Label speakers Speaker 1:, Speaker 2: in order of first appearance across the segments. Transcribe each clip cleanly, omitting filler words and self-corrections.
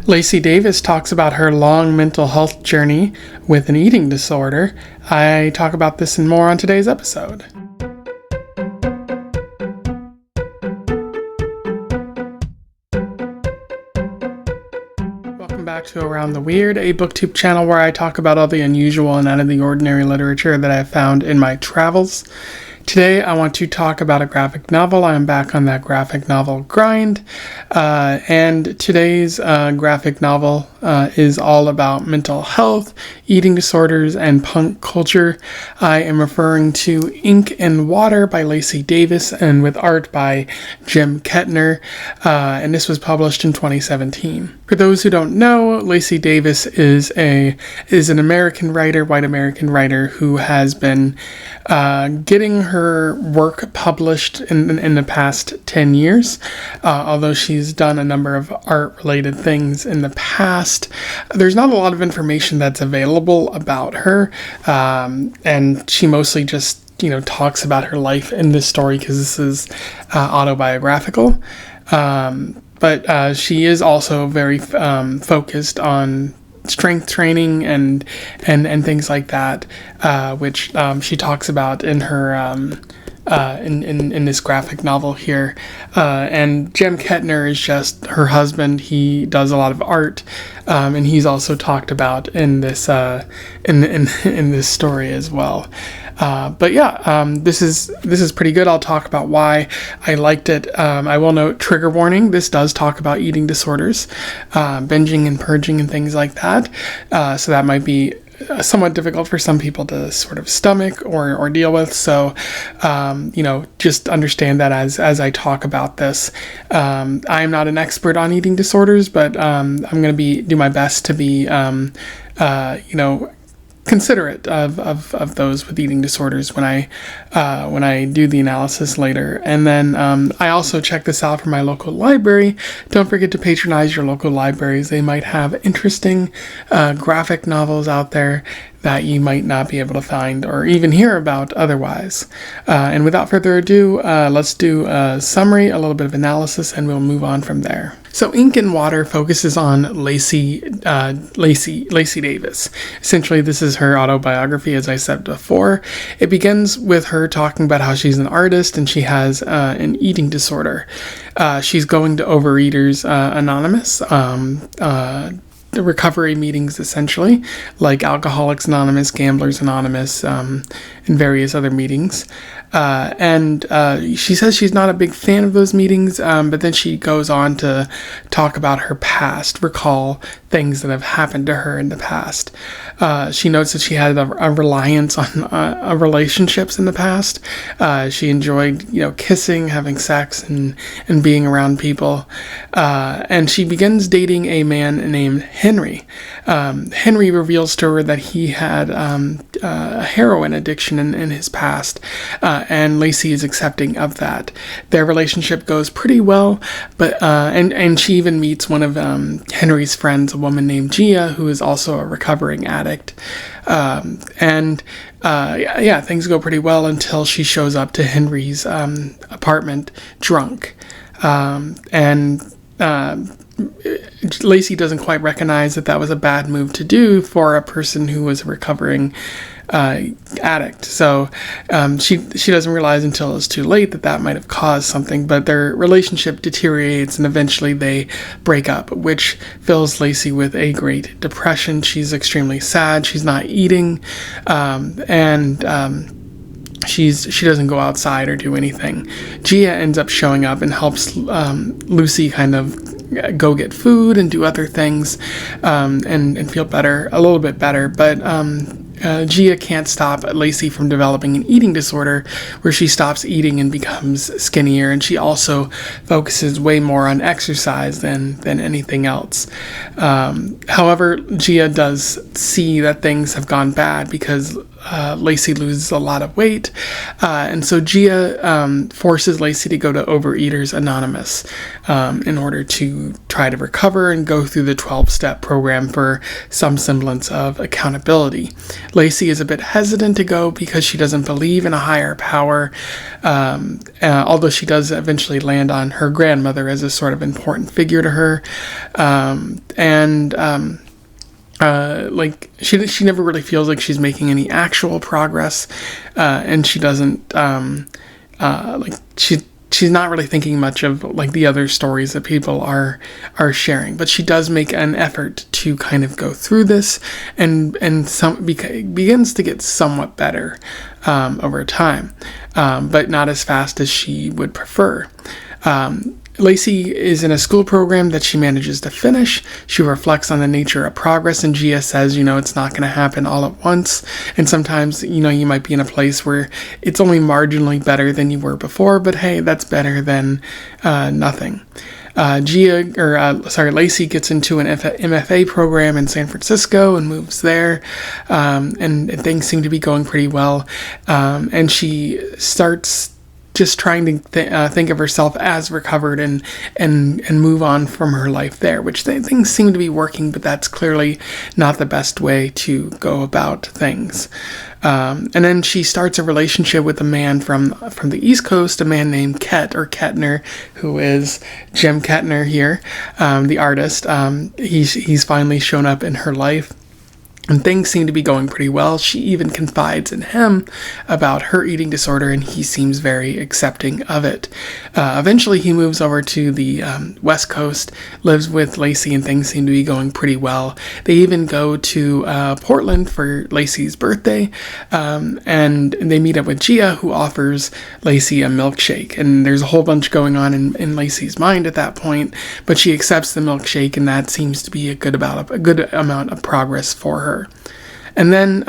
Speaker 1: Lacy Davis talks about her long mental health journey with an eating disorder. I talk about this and more on today's episode. Welcome back to Around the Weird, a booktube channel where I talk about all the unusual and out of the ordinary literature that I've found in my travels. Today I want to talk about a graphic novel. I'm back on that graphic novel grind, and today's graphic novel is all about mental health, eating disorders, and punk culture. I am referring to Ink and Water by Lacy Davis and with art by Jim Kettner, and this was published in 2017. For those who don't know, Lacy Davis is an American writer, white American writer, who has been getting her work published in the past 10 years, although she's done a number of art-related things in the past. There's not a lot of information that's available about her, and she mostly just talks about her life in this story because this is autobiographical. But she is also very focused on strength training and things like that, which she talks about in her in this graphic novel here. And Jim Kettner is just her husband. He does a lot of art, and he's also talked about in this in this story as well. But yeah, this is pretty good. I'll talk about why I liked it. I will note, trigger warning, this does talk about eating disorders, binging and purging and things like that. So that might be somewhat difficult for some people to sort of stomach or deal with. So, just understand that as I talk about this. I'm not an expert on eating disorders, but I'm going to do my best to be, considerate of those with eating disorders when I do the analysis later. And then I also check this out from my local library. Don't forget to patronize your local libraries. They might have interesting graphic novels out there that you might not be able to find or even hear about otherwise. And without further ado, let's do a summary, a little bit of analysis, and we'll move on from there. So Ink and Water focuses on Lacy Davis. Essentially, this is her autobiography, as I said before. It begins with her talking about how she's an artist and she has an eating disorder. She's going to Overeaters Anonymous, the recovery meetings, essentially, like Alcoholics Anonymous, Gamblers Anonymous, and various other meetings. And she says she's not a big fan of those meetings, but then she goes on to talk about her past, recall things that have happened to her in the past. She notes that she had a reliance on relationships in the past. She enjoyed, kissing, having sex, and being around people. And she begins dating a man named Henry. Henry reveals to her that he had a heroin addiction in his past, and Lacy is accepting of that. Their relationship goes pretty well, but and she even meets one of Henry's friends, a woman named Gia, who is also a recovering addict. Things go pretty well until she shows up to Henry's apartment drunk. Lacy doesn't quite recognize that was a bad move to do for a person who was a recovering addict. So she doesn't realize until it's too late that might have caused something, but their relationship deteriorates and eventually they break up, which fills Lacy with a great depression. She's extremely sad. She's not eating, she doesn't go outside or do anything. Gia ends up showing up and helps Lucy kind of go get food and do other things, and feel a little bit better. But Gia can't stop Lacy from developing an eating disorder where she stops eating and becomes skinnier, and she also focuses way more on exercise than anything else. However, Gia does see that things have gone bad because Lacy loses a lot of weight, and so Gia forces Lacy to go to Overeaters Anonymous in order to try to recover and go through the 12-step program for some semblance of accountability. Lacy is a bit hesitant to go because she doesn't believe in a higher power, although she does eventually land on her grandmother as a sort of important figure to her, like she never really feels like she's making any actual progress, and she doesn't she's not really thinking much of like the other stories that people are sharing, but she does make an effort to kind of go through this and begins to get somewhat better over time, but not as fast as she would prefer. Lacy is in a school program that she manages to finish. She reflects on the nature of progress, and Gia says, it's not going to happen all at once. And sometimes, you might be in a place where it's only marginally better than you were before, but hey, that's better than nothing. Lacy gets into an MFA program in San Francisco and moves there, and things seem to be going pretty well. And she starts just trying to think of herself as recovered and move on from her life there, which things seem to be working, but that's clearly not the best way to go about things. And then she starts a relationship with a man from the East Coast, a man named Kettner, who is Jim Kettner here, the artist. He's finally shown up in her life. And things seem to be going pretty well. She even confides in him about her eating disorder, and he seems very accepting of it. Eventually, he moves over to the West Coast, lives with Lacy, and things seem to be going pretty well. They even go to Portland for Lacy's birthday, and they meet up with Gia, who offers Lacy a milkshake. And there's a whole bunch going on in Lacy's mind at that point, but she accepts the milkshake, and that seems to be a good amount of progress for her. And then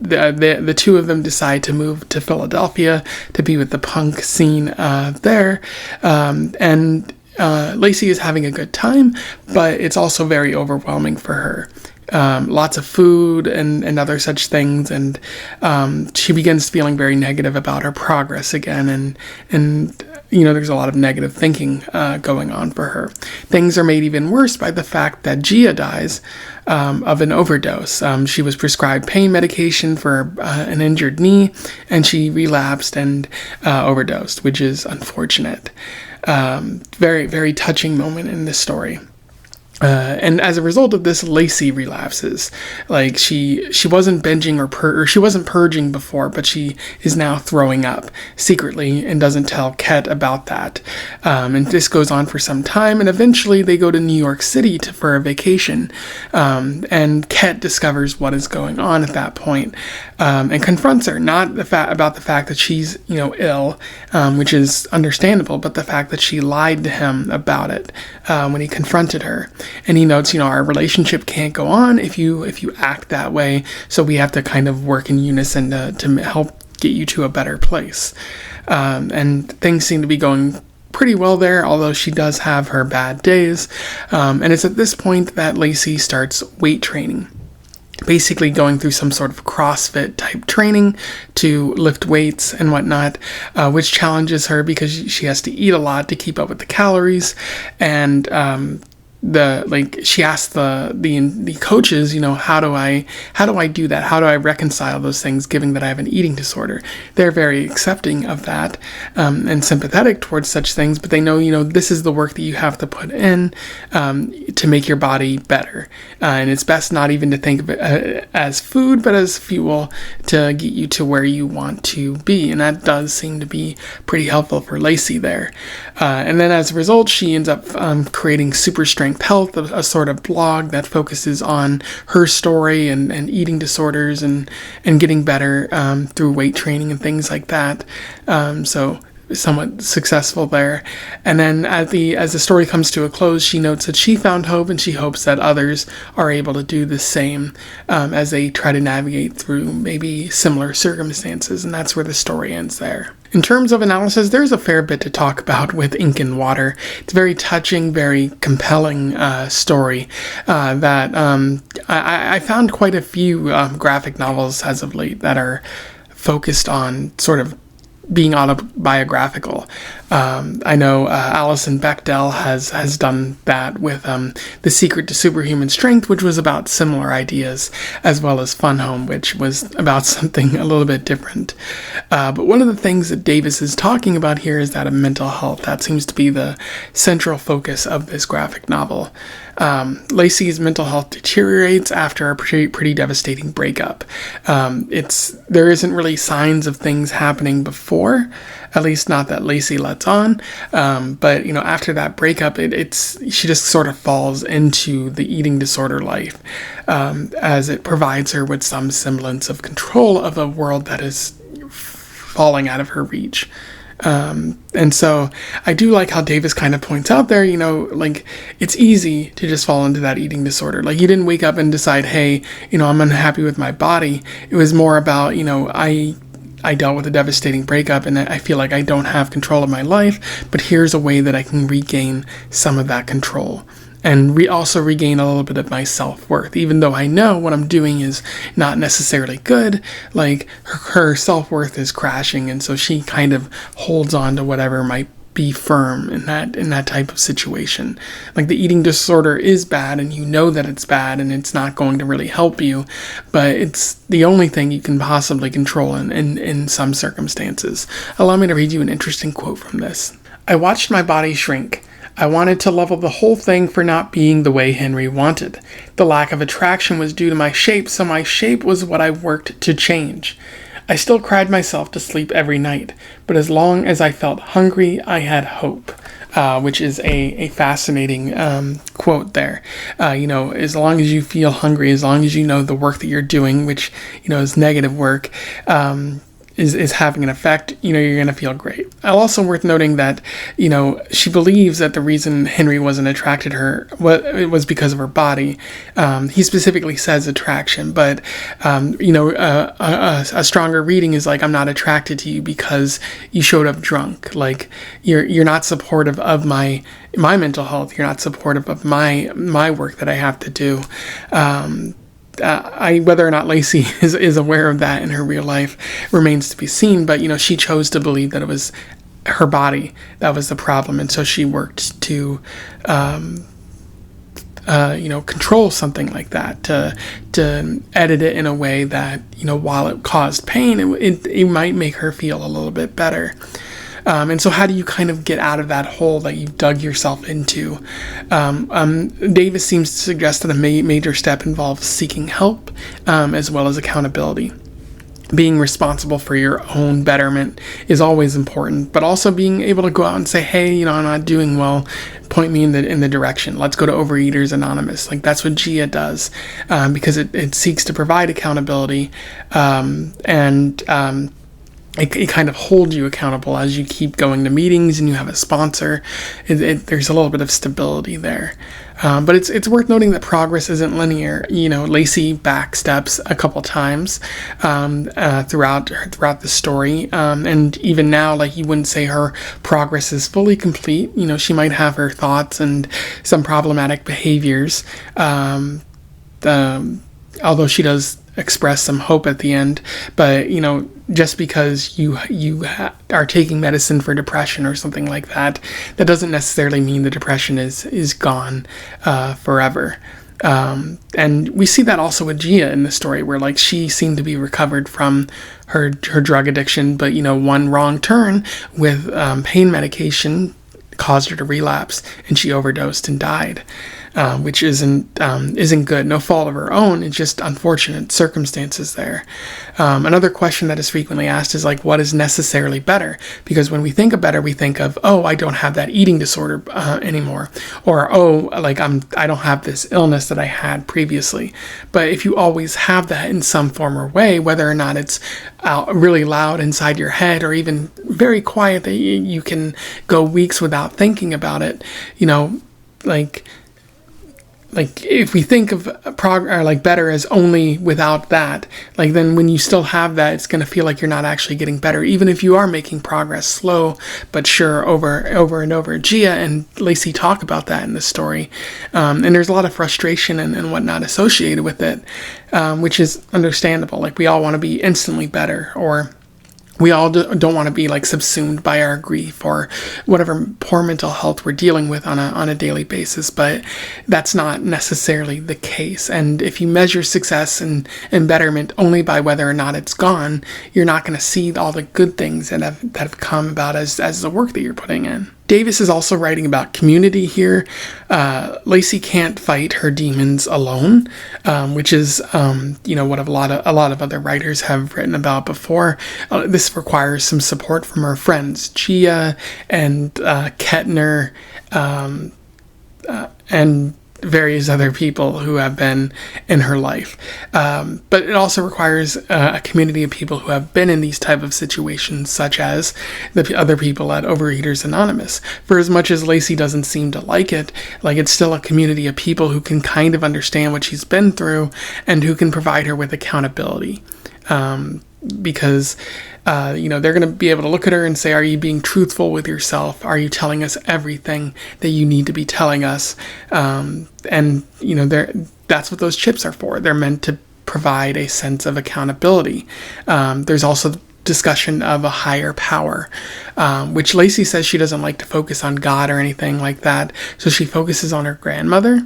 Speaker 1: the two of them decide to move to Philadelphia to be with the punk scene there. And Lacy is having a good time, but it's also very overwhelming for her. Lots of food and other such things, and she begins feeling very negative about her progress again, and there's a lot of negative thinking going on for her. Things are made even worse by the fact that Gia dies of an overdose. She was prescribed pain medication for an injured knee, and she relapsed and overdosed, which is unfortunate. Very, very touching moment in this story. And as a result of this, Lacy relapses. Like she wasn't binging or she wasn't purging before, but she is now throwing up secretly and doesn't tell Ket about that. And this goes on for some time, and eventually they go to New York City for a vacation. And Ket discovers what is going on at that point, and confronts her, not about the fact that she's ill, which is understandable, but the fact that she lied to him about it when he confronted her. And he notes, our relationship can't go on if you act that way. So we have to kind of work in unison to help get you to a better place. And things seem to be going pretty well there, although she does have her bad days. And it's at this point that Lacy starts weight training. Basically going through some sort of CrossFit type training to lift weights and whatnot, which challenges her because she has to eat a lot to keep up with the calories. And she asked the coaches, how do I do that? How do I reconcile those things, given that I have an eating disorder? They're very accepting of that, and sympathetic towards such things, but they know, this is the work that you have to put in to make your body better. And it's best not even to think of it as food, but as fuel to get you to where you want to be. And that does seem to be pretty helpful for Lacy there. And then as a result, she ends up creating Super Strength Health, a sort of blog that focuses on her story and eating disorders and getting better through weight training and things like that. So somewhat successful there. And then as the story comes to a close, she notes that she found hope, and she hopes that others are able to do the same as they try to navigate through maybe similar circumstances. And that's where the story ends there. In terms of analysis, there's a fair bit to talk about with Ink and Water. It's a very touching, very compelling story that I found quite a few graphic novels as of late that are focused on sort of being autobiographical. I know Alison Bechdel has done that with The Secret to Superhuman Strength, which was about similar ideas, as well as Fun Home, which was about something a little bit different. But one of the things that Davis is talking about here is that of mental health. That seems to be the central focus of this graphic novel. Lacy's mental health deteriorates after a pretty devastating breakup. There isn't really signs of things happening before, at least not that Lacy lets on. But after that breakup, she just sort of falls into the eating disorder life, as it provides her with some semblance of control of a world that is falling out of her reach. And so I do like how Davis kind of points out there, it's easy to just fall into that eating disorder. Like, you didn't wake up and decide, hey, I'm unhappy with my body. It was more about, I dealt with a devastating breakup and I feel like I don't have control of my life, but here's a way that I can regain some of that control. And also regain a little bit of my self-worth. Even though I know what I'm doing is not necessarily good, like her self-worth is crashing, and so she kind of holds on to whatever might be firm in that type of situation. Like, the eating disorder is bad, and you know that it's bad, and it's not going to really help you, but it's the only thing you can possibly control in some circumstances. Allow me to read you an interesting quote from this. "I watched my body shrink. I wanted to level the whole thing for not being the way Henry wanted. The lack of attraction was due to my shape, so my shape was what I worked to change. I still cried myself to sleep every night, but as long as I felt hungry, I had hope." Which is a fascinating quote there. As long as you feel hungry, as long as you know the work that you're doing, which, is negative work, is having an effect, you're going to feel great. Also worth noting that, she believes that the reason Henry wasn't attracted to her was because of her body. He specifically says attraction, but, a stronger reading is like, I'm not attracted to you because you showed up drunk. Like, you're not supportive of my mental health. You're not supportive of my work that I have to do. Whether or not Lacy is aware of that in her real life remains to be seen, but she chose to believe that it was her body that was the problem, and so she worked to control something like that, to edit it in a way that, while it caused pain, it might make her feel a little bit better. And so how do you kind of get out of that hole that you've dug yourself into? Davis seems to suggest that a major step involves seeking help, as well as accountability. Being responsible for your own betterment is always important, but also being able to go out and say, hey, I'm not doing well. Point me in the direction. Let's go to Overeaters Anonymous. Like, that's what Gia does, because it seeks to provide accountability, it kind of holds you accountable as you keep going to meetings and you have a sponsor. There's a little bit of stability there. But it's worth noting that progress isn't linear. Lacy backsteps a couple times throughout the story. And even now, like, you wouldn't say her progress is fully complete. She might have her thoughts and some problematic behaviors. Although she does express some hope at the end, but just because you are taking medicine for depression or something like that doesn't necessarily mean the depression is gone forever. And we see that also with Gia in the story, where like she seemed to be recovered from her drug addiction, but one wrong turn with pain medication caused her to relapse, and she overdosed and died. Which isn't good. No fault of her own. It's just unfortunate circumstances there. Another question that is frequently asked is like, what is necessarily better? Because when we think of better, we think of, I don't have that eating disorder anymore, or I don't have this illness that I had previously. But if you always have that in some form or way, whether or not it's really loud inside your head or even very quiet that you can go weeks without thinking about it, like if we think of or like better as only without that, like then when you still have that, it's going to feel like you're not actually getting better, even if you are making progress, slow but sure, over and over. Gia and Lacy talk about that in the story, and there's a lot of frustration and whatnot associated with it, which is understandable. Like we all want to be instantly better, or we all don't want to be like subsumed by our grief or whatever poor mental health we're dealing with on a daily basis, but that's not necessarily the case. And if you measure success and betterment only by whether or not it's gone, you're not going to see all the good things that have come about as the work that you're putting in. Davis is also writing about community here. Lacy can't fight her demons alone, which is, what a lot of other writers have written about before. This requires some support from her friends, Gia and Kettner, and various other people who have been in her life. But it also requires a community of people who have been in these type of situations, such as the other people at Overeaters Anonymous. For as much as Lacy doesn't seem to like it, like it's still a community of people who can kind of understand what she's been through and who can provide her with accountability. Because they're going to be able to look at her and say, are you being truthful with yourself? Are you telling us everything that you need to be telling us? That's what those chips are for. They're meant to provide a sense of accountability. There's also discussion of a higher power, which Lacy says she doesn't like to focus on God or anything like that, so she focuses on her grandmother.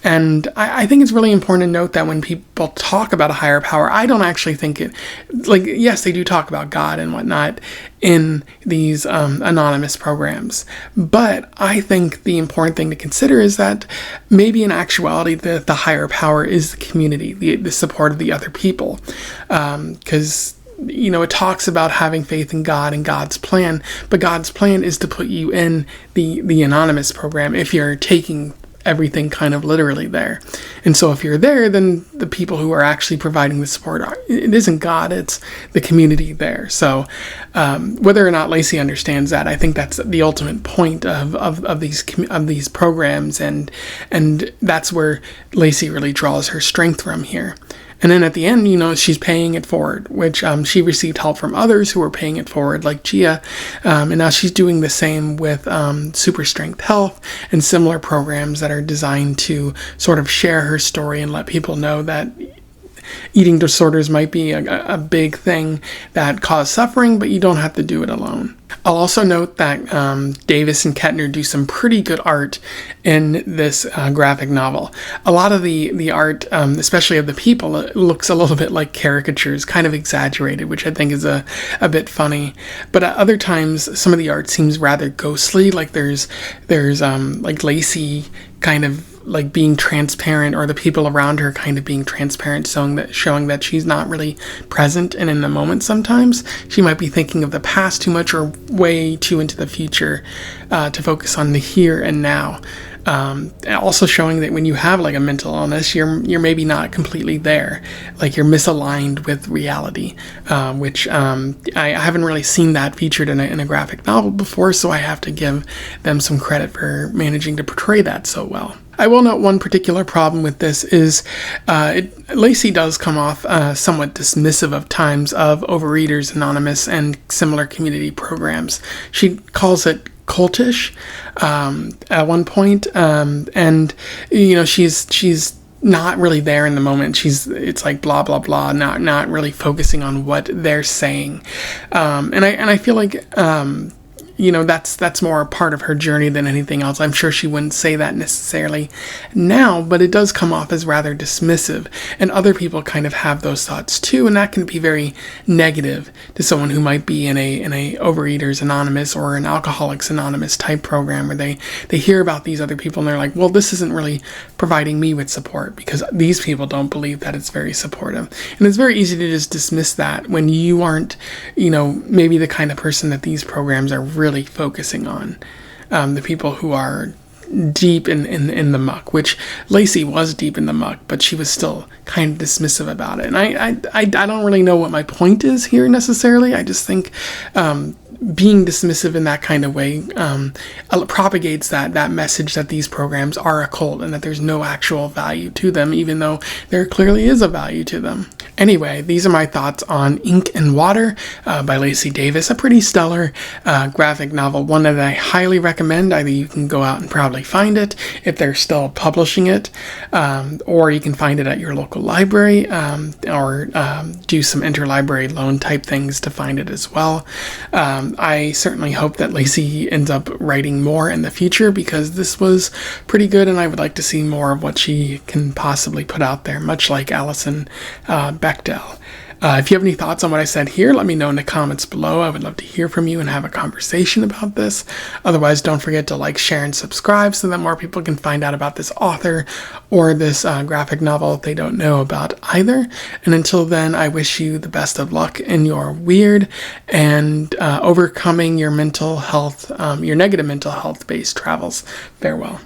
Speaker 1: And I think it's really important to note that when people talk about a higher power, I don't actually think it, like, yes, they do talk about God and whatnot in these anonymous programs, but I think the important thing to consider is that maybe in actuality the higher power is the community, the support of the other people, because it talks about having faith in God and God's plan, but God's plan is to put you in the anonymous program if you're taking everything kind of literally there. And so if you're there, then the people who are actually providing the support, it isn't God, it's the community there. So whether or not Lacy understands that, I think that's the ultimate point of these programs, and that's where Lacy really draws her strength from here. And then at the end, she's paying it forward, which she received help from others who were paying it forward, like Gia. And now she's doing the same with Super Strength Health and similar programs that are designed to sort of share her story and let people know that eating disorders might be a big thing that cause suffering, but you don't have to do it alone. I'll also note that Davis and Kettner do some pretty good art in this graphic novel. A lot of the art, especially of the people, looks a little bit like caricatures, kind of exaggerated, which I think is a bit funny. But at other times, some of the art seems rather ghostly, like there's like Lacy kind of like being transparent, or the people around her kind of being transparent, showing that she's not really present and in the moment. Sometimes she might be thinking of the past too much, or way too into the future, to focus on the here and now. Also showing that when you have like a mental illness, you're maybe not completely there, like you're misaligned with reality, which I haven't really seen that featured in a graphic novel before, so I have to give them some credit for managing to portray that so well. I will note one particular problem with this is Lacy does come off somewhat dismissive of times of Overeaters Anonymous and similar community programs. She calls it cultish at one point, and she's not really there in the moment. It's like blah blah blah, not really focusing on what they're saying, and I feel like that's more a part of her journey than anything else. I'm sure she wouldn't say that necessarily now, but it does come off as rather dismissive, and other people kind of have those thoughts too, and that can be very negative to someone who might be in a Overeaters Anonymous or an Alcoholics Anonymous type program, where they hear about these other people and they're like, well, this isn't really providing me with support because these people don't believe that it's very supportive. And it's very easy to just dismiss that when you aren't maybe the kind of person that these programs are really focusing on, the people who are deep in the muck, which Lacy was deep in the muck, but she was still kind of dismissive about it. And I don't really know what my point is here necessarily. I just think being dismissive in that kind of way propagates that message that these programs are a cult and that there's no actual value to them, even though there clearly is a value to them. Anyway, these are my thoughts on Ink and Water by Lacy Davis, a pretty stellar graphic novel, one that I highly recommend. Either you can go out and probably find it if they're still publishing it, or you can find it at your local library, or do some interlibrary loan type things to find it as well. I certainly hope that Lacy ends up writing more in the future, because this was pretty good and I would like to see more of what she can possibly put out there, much like Alison Bechdel. If you have any thoughts on what I said here, let me know in the comments below. I would love to hear from you and have a conversation about this. Otherwise, don't forget to like, share, and subscribe so that more people can find out about this author or this graphic novel if they don't know about either. And until then, I wish you the best of luck in your weird and overcoming your mental health, your negative mental health-based travels. Farewell.